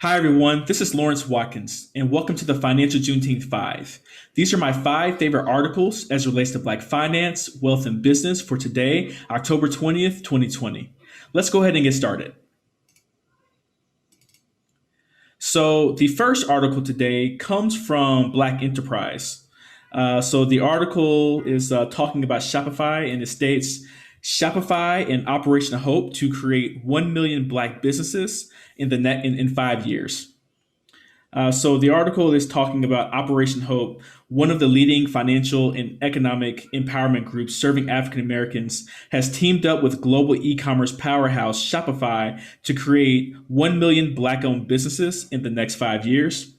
Hi, everyone. This is Lawrence Watkins, and welcome to the Financial Juneteenth 5. These are my five favorite articles as it relates to Black finance, wealth, and business for today, October 20th, 2020. Let's go ahead and get started. So, the first article today comes from Black Enterprise. The article is talking about Shopify, and it states Shopify and Operation Hope to create 1 million Black businesses in 5 years. The article is talking about Operation Hope, one of the leading financial and economic empowerment groups serving African Americans, has teamed up with global e commerce powerhouse Shopify to create 1 million Black owned businesses in the next 5 years.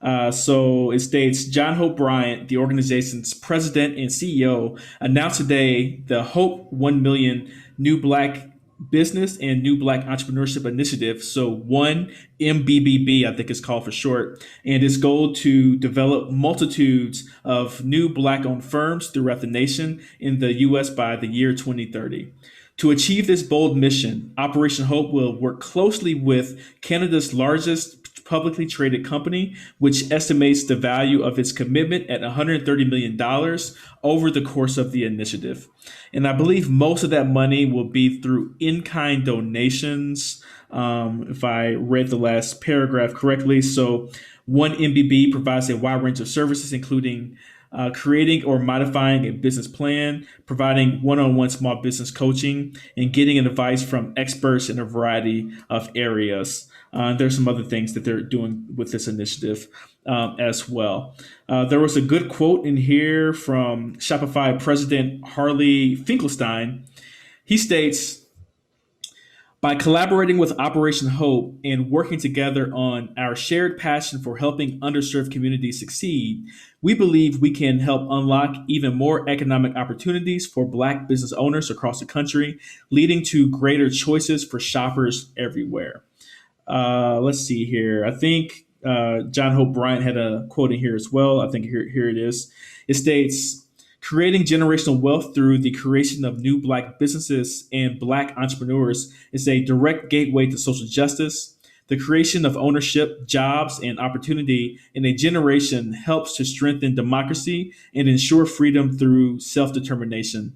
It states John Hope Bryant, the organization's president and CEO, announced today the Hope 1 Million New Black Business and New Black Entrepreneurship Initiative. So, 1MBBB, I think it's called for short, and its goal to develop multitudes of new Black owned firms throughout the nation in the U.S. by the year 2030. To achieve this bold mission, Operation Hope will work closely with Canada's largest publicly traded company, which estimates the value of its commitment at $130 million over the course of the initiative. And I believe most of that money will be through in kind donations, if I read the last paragraph correctly. So, 1MBB provides a wide range of services, including creating or modifying a business plan, providing one on one small business coaching, and getting advice from experts in a variety of areas. There's some other things that they're doing with this initiative as well. There was a good quote in here from Shopify President Harley Finkelstein. He states, by collaborating with Operation Hope and working together on our shared passion for helping underserved communities succeed, we believe we can help unlock even more economic opportunities for Black business owners across the country, leading to greater choices for shoppers everywhere. Let's see here. I think John Hope Bryant had a quote in here as well. I think here it is. It states, creating generational wealth through the creation of new Black businesses and Black entrepreneurs is a direct gateway to social justice. The creation of ownership, jobs, and opportunity in a generation helps to strengthen democracy and ensure freedom through self determination.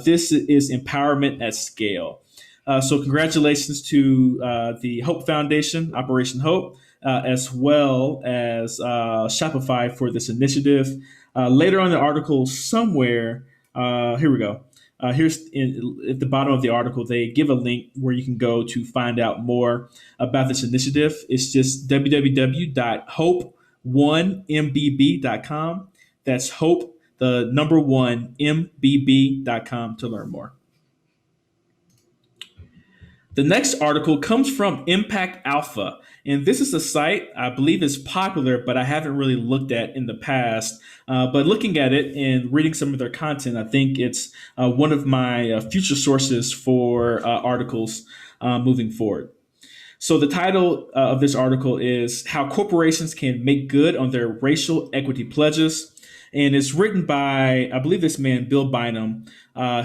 This is empowerment at scale. Congratulations to the Hope Foundation, Operation Hope, as well as Shopify for this initiative. Later on in the article, somewhere, here we go. At the bottom of the article, they give a link where you can go to find out more about this initiative. It's just www.hope1mbb.com. That's hope, the number one, mbb.com to learn more. The next article comes from Impact Alpha, and this is a site I believe is popular, but I haven't really looked at in the past. But looking at it and reading some of their content, I think it's one of my future sources for articles moving forward. So the title of this article is How Corporations Can Make Good on Their Racial Equity Pledges. And it's written by, I believe, this man, Bill Bynum,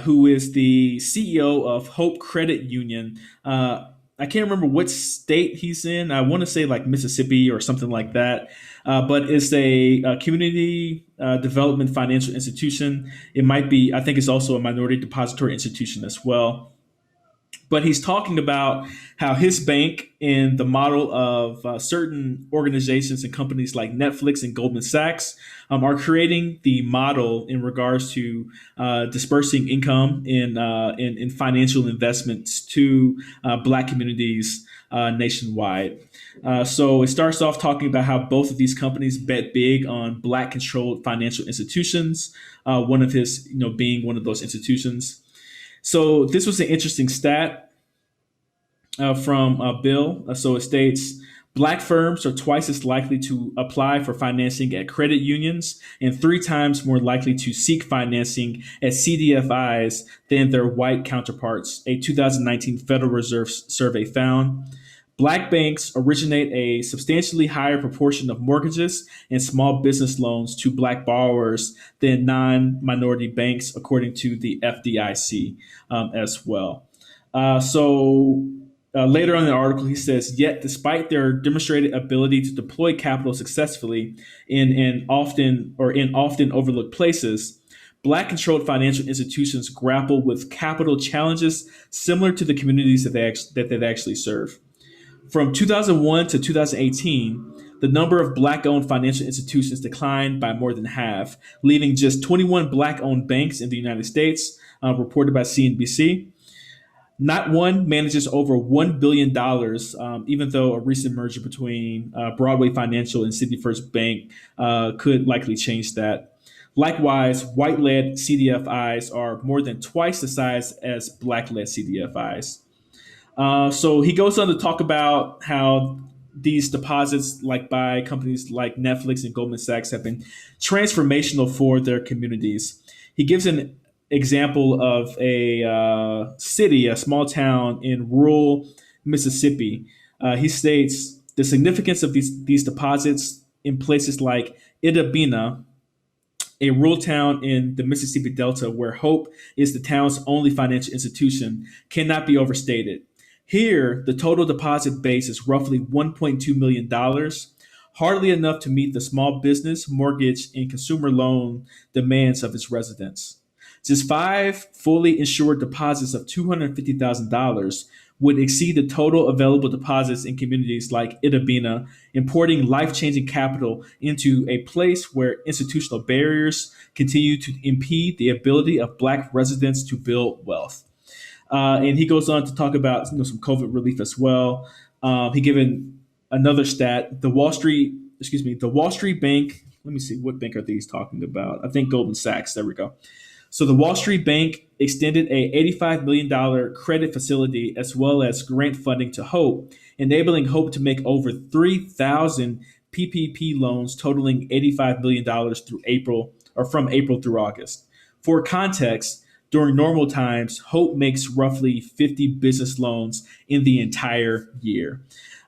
who is the CEO of Hope Credit Union. I can't remember what state he's in. I want to say like Mississippi or something like that. But it's a community development financial institution. It might be, I think it's also a minority depository institution as well. But he's talking about how his bank and the model of certain organizations and companies like Netflix and Goldman Sachs are creating the model in regards to dispersing income in financial investments to Black communities nationwide. So it starts off talking about how both of these companies bet big on Black controlled financial institutions, one of his, being one of those institutions. So this was an interesting stat from Bill. So it states Black firms are twice as likely to apply for financing at credit unions and 3 times more likely to seek financing at CDFIs than their white counterparts, a 2019 Federal Reserve survey found. Black banks originate a substantially higher proportion of mortgages and small business loans to Black borrowers than non-minority banks, according to the FDIC as well. So Later on in the article, he says, yet despite their demonstrated ability to deploy capital successfully in often overlooked places, black controlled financial institutions grapple with capital challenges similar to the communities that they actually serve. From 2001 to 2018, the number of black owned financial institutions declined by more than half, leaving just 21 black owned banks in the United States, reported by CNBC. Not one manages over $1 billion, even though a recent merger between Broadway Financial and City First Bank could likely change that. Likewise, white led CDFIs are more than twice the size as black led CDFIs. So he goes on to talk about how these deposits, like by companies like Netflix and Goldman Sachs, have been transformational for their communities. He gives an example of a city, a small town in rural Mississippi. He states the significance of these deposits in places like Idabina, a rural town in the Mississippi Delta where Hope is the town's only financial institution, cannot be overstated. Here, the total deposit base is roughly $1.2 million, hardly enough to meet the small business, mortgage, and consumer loan demands of its residents. Just five fully insured deposits of $250,000 would exceed the total available deposits in communities like Itabina, importing life changing capital into a place where institutional barriers continue to impede the ability of Black residents to build wealth. And he goes on to talk about some COVID relief as well. He given another stat: the Wall Street Bank. Let me see, what bank are these talking about? I think Goldman Sachs. There we go. So the Wall Street Bank extended a $85 million credit facility as well as grant funding to Hope, enabling Hope to make over 3,000 PPP loans totaling $85 million through April or from April through August. For context, during normal times, Hope makes roughly 50 business loans in the entire year.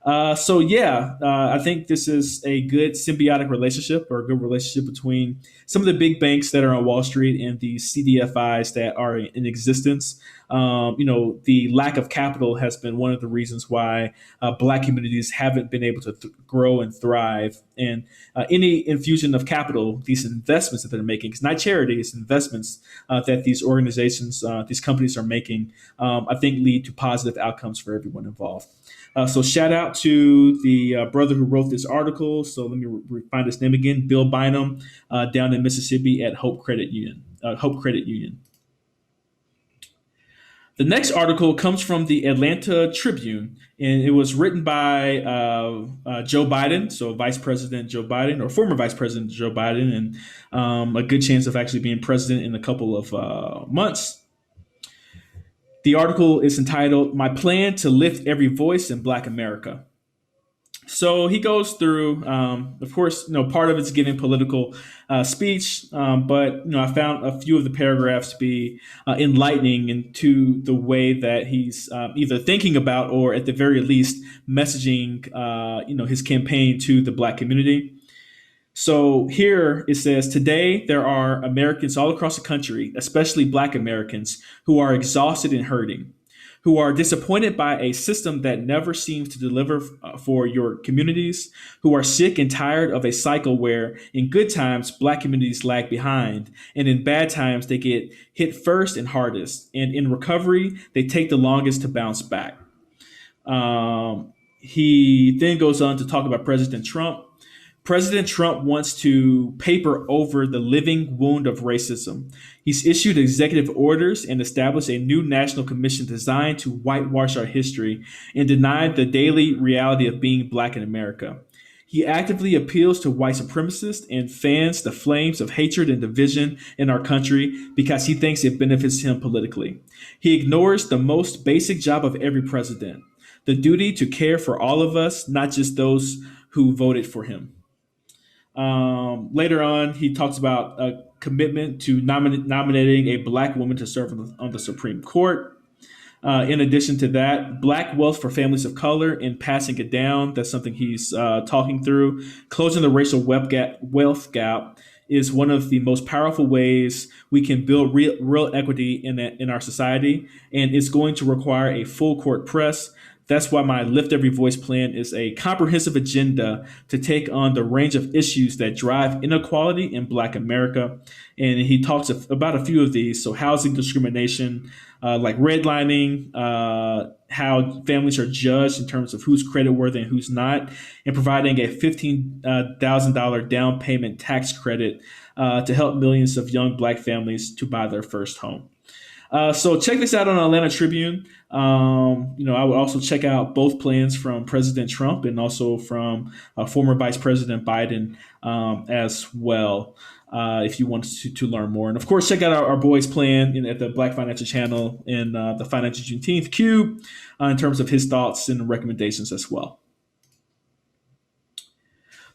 I think this is a good symbiotic relationship or a good relationship between some of the big banks that are on Wall Street and the CDFIs that are in existence. The lack of capital has been one of the reasons why Black communities haven't been able to grow and thrive. And any infusion of capital, these investments that they're making, it's not charity, it's investments that these organizations, these companies are making, I think lead to positive outcomes for everyone involved. So shout out to the brother who wrote this article. So let me find his name again, Bill Bynum, down in Mississippi at Hope Credit Union. Hope Credit Union. The next article comes from the Atlanta Tribune, and it was written by Joe Biden, so Vice President Joe Biden, or former Vice President Joe Biden, and a good chance of actually being president in a couple of months. The article is entitled "My Plan to Lift Every Voice in Black America." So he goes through, of course, part of it's giving political speech, but I found a few of the paragraphs to be enlightening into the way that he's either thinking about or, at the very least, messaging, his campaign to the Black community. So here it says, today there are Americans all across the country, especially Black Americans, who are exhausted and hurting, who are disappointed by a system that never seems to deliver for your communities, who are sick and tired of a cycle where in good times, Black communities lag behind, and in bad times, they get hit first and hardest, and in recovery, they take the longest to bounce back. He then goes on to talk about President Trump. President Trump wants to paper over the living wound of racism. He's issued executive orders and established a new national commission designed to whitewash our history and deny the daily reality of being Black in America. He actively appeals to white supremacists and fans the flames of hatred and division in our country because he thinks it benefits him politically. He ignores the most basic job of every president, the duty to care for all of us, not just those who voted for him. Later on, he talks about a commitment to nominating a Black woman to serve on the Supreme Court. In addition to that, Black wealth for families of color and passing it down. That's something he's talking through. Closing the racial wealth gap is one of the most powerful ways we can build real equity in our society. And it's going to require a full court press That's why my Lift Every Voice plan is a comprehensive agenda to take on the range of issues that drive inequality in Black America. And he talks about a few of these. So, housing discrimination, like redlining, how families are judged in terms of who's creditworthy and who's not, and providing a $15,000 down payment tax credit to help millions of young Black families to buy their first home. So check this out on Atlanta Tribune. I would also check out both plans from President Trump and also from former Vice President Biden as well. If you want to learn more. And of course, check out our boys' plan at the Black Financial Channel and the Financial Juneteenth Cube in terms of his thoughts and recommendations as well.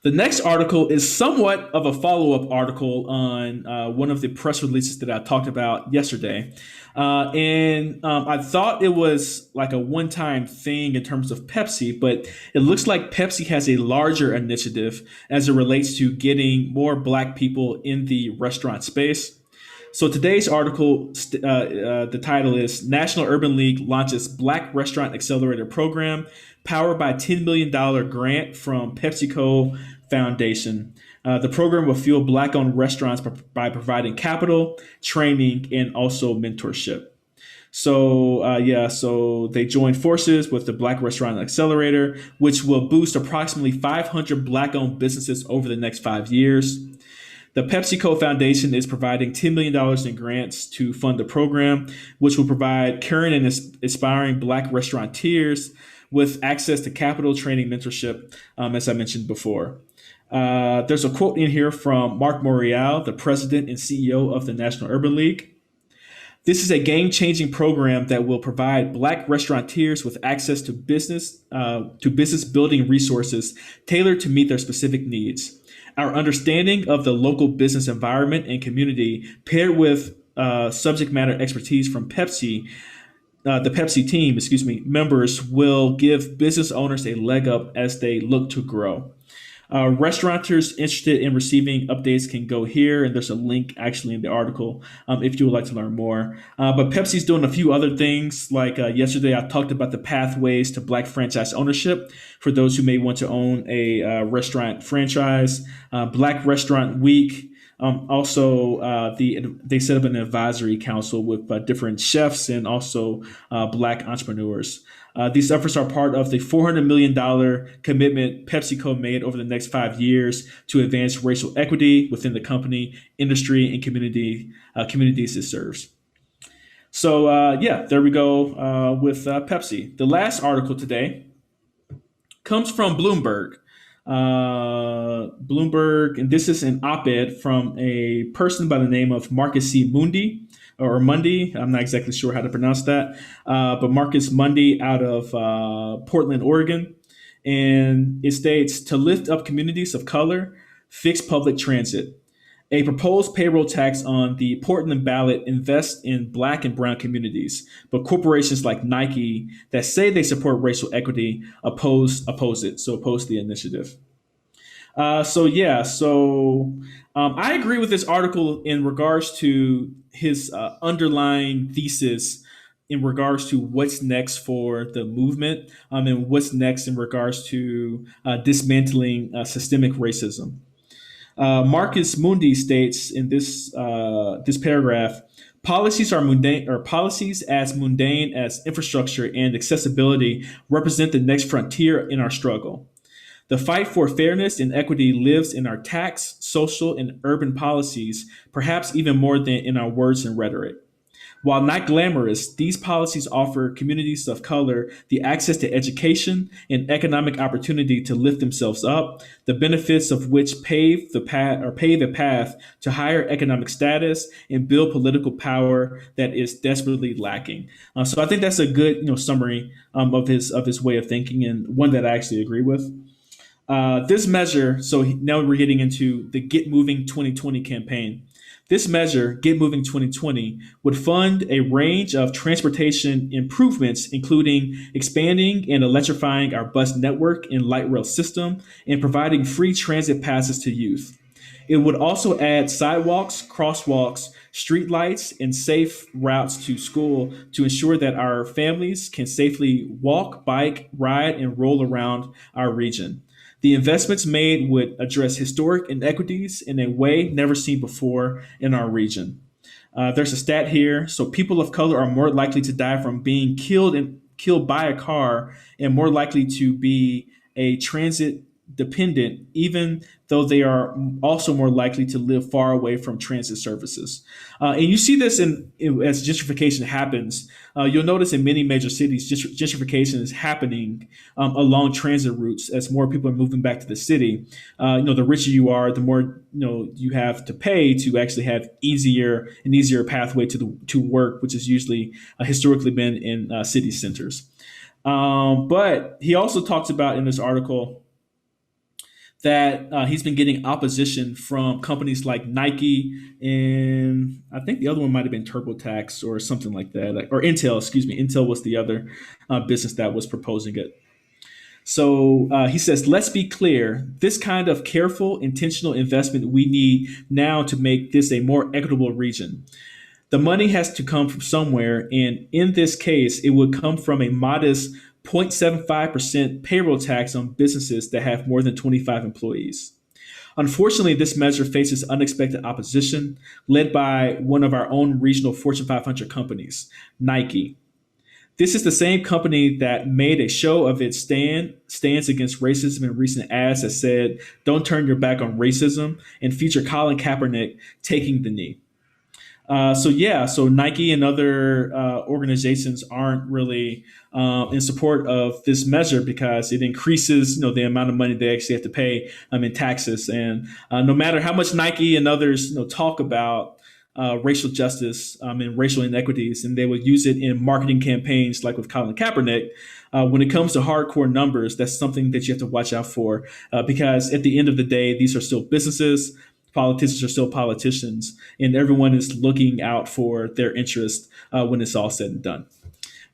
The next article is somewhat of a follow-up article on one of the press releases that I talked about yesterday. I thought it was like a one-time thing in terms of Pepsi, but it looks like Pepsi has a larger initiative as it relates to getting more Black people in the restaurant space. So today's article, the title is National Urban League launches Black Restaurant Accelerator Program powered by $10 million grant from PepsiCo Foundation. The program will fuel Black-owned restaurants by providing capital, training, and also mentorship. So they joined forces with the Black Restaurant Accelerator, which will boost approximately 500 Black-owned businesses over the next 5 years. The PepsiCo Foundation is providing $10 million in grants to fund the program, which will provide current and aspiring Black restaurateurs with access to capital, training, mentorship, as I mentioned before. There's a quote in here from Mark Morial, the president and CEO of the National Urban League. This is a game-changing program that will provide Black restaurateurs with access to business building resources tailored to meet their specific needs. Our understanding of the local business environment and community, paired with subject matter expertise from Pepsi, the Pepsi team, members will give business owners a leg up as they look to grow. Restaurateurs interested in receiving updates can go here, and there's a link actually in the article if you would like to learn more. But Pepsi's doing a few other things. Like yesterday, I talked about the pathways to Black franchise ownership for those who may want to own a restaurant franchise. Black Restaurant Week. They set up an advisory council with different chefs and also Black entrepreneurs. These efforts are part of the $400 million commitment PepsiCo made over the next 5 years to advance racial equity within the company, industry, and communities it serves. So, there we go with Pepsi. The last article today comes from Bloomberg. And this is an op-ed from a person by the name of Marcus C. Mundy. I'm not exactly sure how to pronounce that, but Marcus Mundy out of Portland, Oregon. And it states, to lift up communities of color, fix public transit. A proposed payroll tax on the Portland ballot invests in Black and brown communities, but corporations like Nike that say they support racial equity oppose it. So oppose the initiative. I agree with this article in regards to his underlying thesis in regards to what's next for the movement and what's next in regards to dismantling systemic racism. Marcus Mundy states in this paragraph, policies as mundane as infrastructure and accessibility represent the next frontier in our struggle. The fight for fairness and equity lives in our tax, social, and urban policies, perhaps even more than in our words and rhetoric. While not glamorous, these policies offer communities of color the access to education and economic opportunity to lift themselves up, the benefits of which pave the path to higher economic status and build political power that is desperately lacking. So I think that's a good summary of his way of thinking, and one that I actually agree with. This measure, so now we're getting into the Get Moving 2020 campaign. This measure, Get Moving 2020, would fund a range of transportation improvements, including expanding and electrifying our bus network and light rail system and providing free transit passes to youth. It would also add sidewalks, crosswalks, street lights, and safe routes to school to ensure that our families can safely walk, bike, ride, and roll around our region. The investments made would address historic inequities in a way never seen before in our region. There's a stat here. So people of color are more likely to die from being killed by a car and more likely to be a transit dependent, even though they are also more likely to live far away from transit services. And you see this as gentrification happens. You'll notice in many major cities, gentrification is happening along transit routes as more people are moving back to the city. The richer you are, the more you have to pay to actually have an easier pathway to work, which has usually historically been in city centers. But he also talks about in this article that he's been getting opposition from companies like Nike, and I think the other one might have been TurboTax or something like that, or Intel. Excuse me, Intel was the other business that was proposing it. So he says, let's be clear. This kind of careful, intentional investment we need now to make this a more equitable region. The money has to come from somewhere, and in this case, it would come from a modest 0.75% payroll tax on businesses that have more than 25 employees. Unfortunately, this measure faces unexpected opposition, led by one of our own regional Fortune 500 companies, Nike. This is the same company that made a show of its stance against racism in recent ads that said, "Don't turn your back on racism," and feature Colin Kaepernick taking the knee. So Nike and other organizations aren't really in support of this measure because it increases, the amount of money they actually have to pay in taxes. And no matter how much Nike and others, talk about racial justice and racial inequities, and they would use it in marketing campaigns like with Colin Kaepernick. When it comes to hardcore numbers, that's something that you have to watch out for because at the end of the day, these are still businesses. Politicians are still politicians, and everyone is looking out for their interest when it's all said and done.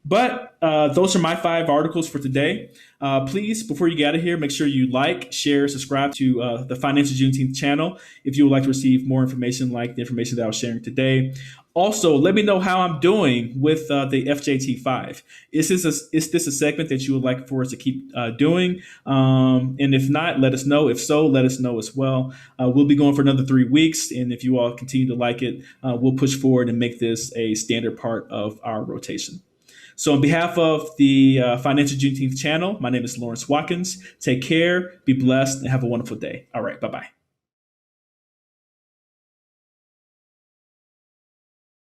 But those are my 5 articles for today. Please, before you get out of here, make sure you like, share, subscribe to the Financial Juneteenth channel if you would like to receive more information like the information that I was sharing today. Also, let me know how I'm doing with the FJT5. Is this a segment that you would like for us to keep doing? And if not, let us know. If so, let us know as well. We'll be going for another 3 weeks. And if you all continue to like it, we'll push forward and make this a standard part of our rotation. So on behalf of the Financial Juneteenth channel, my name is Lawrence Watkins. Take care, be blessed, and have a wonderful day. All right, bye-bye.